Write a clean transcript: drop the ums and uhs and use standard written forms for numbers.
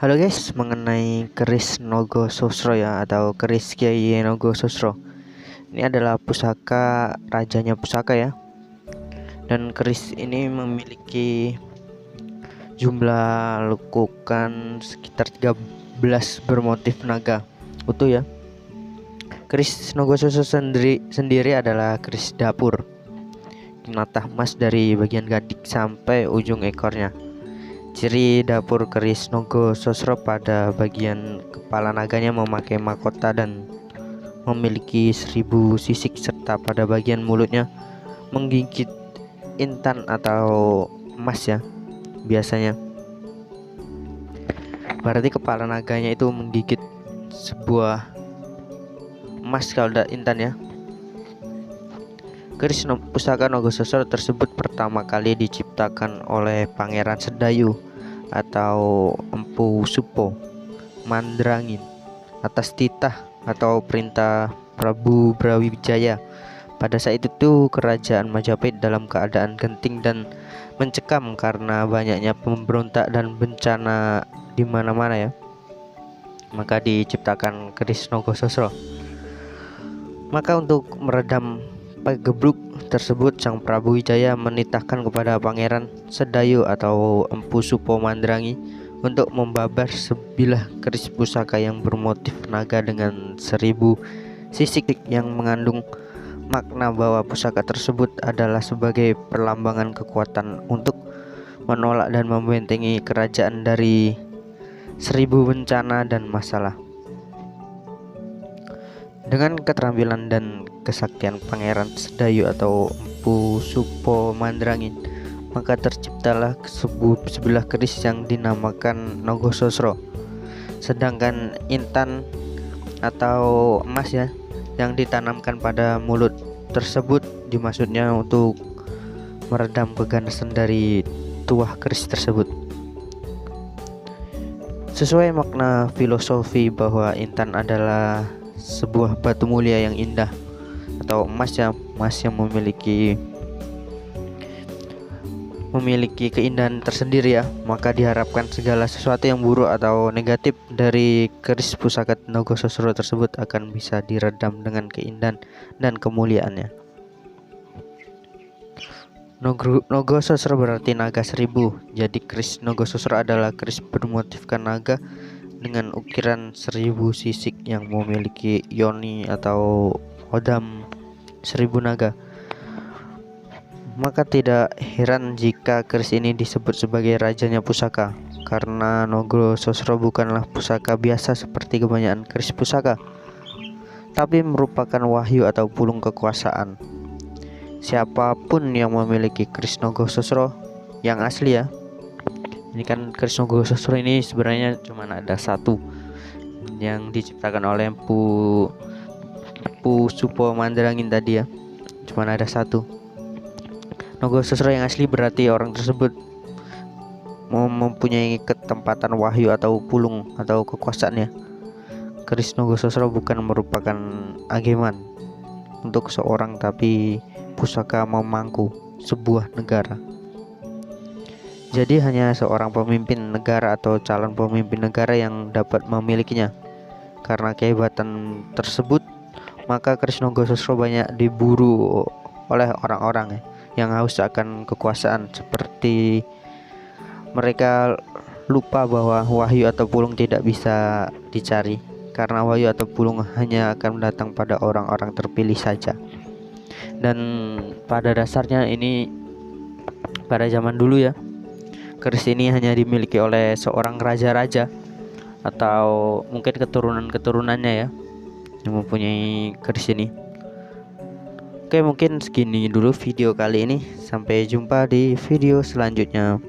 Halo guys, mengenai keris Nogososro ya, atau keris Kyai Nogososro. Ini adalah pusaka rajanya pusaka ya. Dan keris ini memiliki jumlah lekukan sekitar 13 bermotif naga utuh ya. Keris Nogososro sendiri adalah keris dapur, menatah emas dari bagian gadik sampai ujung ekornya. Ciri dapur keris Nogososro pada bagian kepala naganya memakai mahkota dan memiliki 1000 sisik, serta pada bagian mulutnya menggigit intan atau emas ya. Biasanya berarti kepala naganya itu menggigit sebuah emas kalau tidak intan ya. Keris pusaka Nogososro tersebut pertama kali diciptakan oleh Pangeran Sedayu atau Empu Supo Mandrangin atas titah atau perintah Prabu Brawijaya. Pada saat itu kerajaan Majapahit dalam keadaan genting dan mencekam karena banyaknya pemberontak dan bencana di mana-mana ya. Maka diciptakan keris Nogososro. Maka untuk meredam pagebluk tersebut, Sang Prabu Wijaya menitahkan kepada Pangeran Sedayu atau Empu Supo Mandrangi untuk membabar sebilah keris pusaka yang bermotif naga dengan 1000 sisik yang mengandung makna bahwa pusaka tersebut adalah sebagai perlambangan kekuatan untuk menolak dan membentengi kerajaan dari 1000 bencana dan masalah. Dengan keterampilan dan kesaktian Pangeran Sedayu atau Empu Supo Mandrangin, maka terciptalah sebilah keris yang dinamakan Nogososro. Sedangkan intan atau emas ya yang ditanamkan pada mulut tersebut dimaksudnya untuk meredam keganasan dari tuah keris tersebut. Sesuai makna filosofi bahwa intan adalah sebuah batu mulia yang indah, atau emas yang memiliki keindahan tersendiri ya, maka diharapkan segala sesuatu yang buruk atau negatif dari keris pusaka Nogososro tersebut akan bisa diredam dengan keindahan dan kemuliaannya. Nogososro berarti naga 1000. Jadi keris Nogososro adalah keris bermotifkan naga dengan ukiran 1000 sisik yang memiliki yoni atau hodam 1000 naga. Maka tidak heran jika keris ini disebut sebagai rajanya pusaka, karena Nogososro bukanlah pusaka biasa seperti kebanyakan keris pusaka, tapi merupakan wahyu atau pulung kekuasaan. Siapapun yang memiliki keris Nogososro yang asli ya, ini kan keris Nogososro ini sebenarnya cuma ada satu yang diciptakan oleh Empu Supo Mandrangin tadi ya, cuma ada satu. Nogososro yang asli berarti orang tersebut mempunyai ketempatan wahyu atau pulung atau kekuasaan ya. Keris Nogososro bukan merupakan ageman untuk seorang, tapi pusaka memangku sebuah negara. Jadi hanya seorang pemimpin negara atau calon pemimpin negara yang dapat memilikinya. Karena kehebatan tersebut, maka keris Nogososro banyak diburu oleh orang-orang yang haus akan kekuasaan, seperti mereka lupa bahwa wahyu atau pulung tidak bisa dicari, karena wahyu atau pulung hanya akan datang pada orang-orang terpilih saja. Dan pada dasarnya ini pada zaman dulu ya, keris ini hanya dimiliki oleh seorang raja-raja atau mungkin keturunan-keturunannya ya yang mempunyai keris ini. Oke, mungkin segini dulu video kali ini. Sampai jumpa di video selanjutnya.